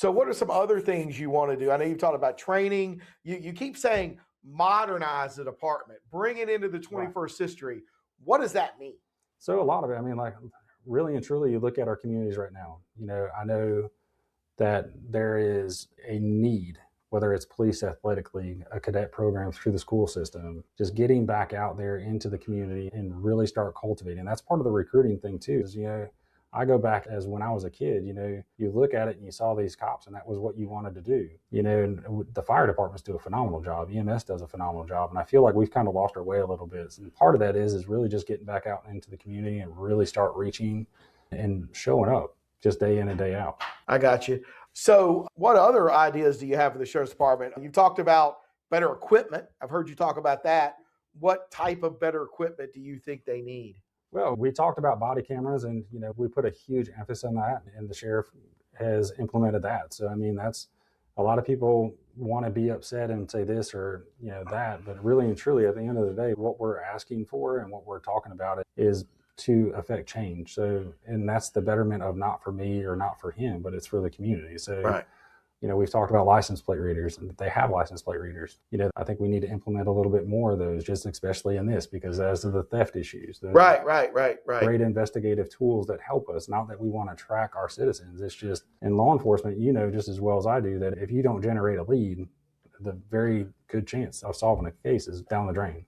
So what are some other things you want to do? I know you've talked about training. You keep saying modernize the department, bring it into the Right. 21st century. What does that mean? So a lot of it, I mean, like really and truly, you look at our communities right now. I know that there is a need, whether it's police athletic league, a cadet program through the school system, just getting back out there into the community and really start cultivating. That's part of the recruiting thing too. I go back as when I was a kid, you look at it and you saw these cops and that was what you wanted to do. And the fire departments do a phenomenal job. EMS does a phenomenal job. And I feel like we've kind of lost our way a little bit. And part of that is really just getting back out into the community and really start reaching and showing up just day in and day out. I got you. So what other ideas do you have for the sheriff's department? You've talked about better equipment. I've heard you talk about that. What type of better equipment do you think they need? Well, we talked about body cameras and, we put a huge emphasis on that and the sheriff has implemented that. So, I mean, that's a lot of people want to be upset and say this or, that, but really and truly at the end of the day, what we're asking for and what we're talking about is to affect change. So, and that's the betterment of not for me or not for him, but it's for the community. So, Right. We've talked about license plate readers and they have license plate readers. I think we need to implement a little bit more of those, just especially in this, because as of the theft issues, Right. great investigative tools that help us. Not that we want to track our citizens. It's just in law enforcement, just as well as I do, that if you don't generate a lead, the very good chance of solving a case is down the drain.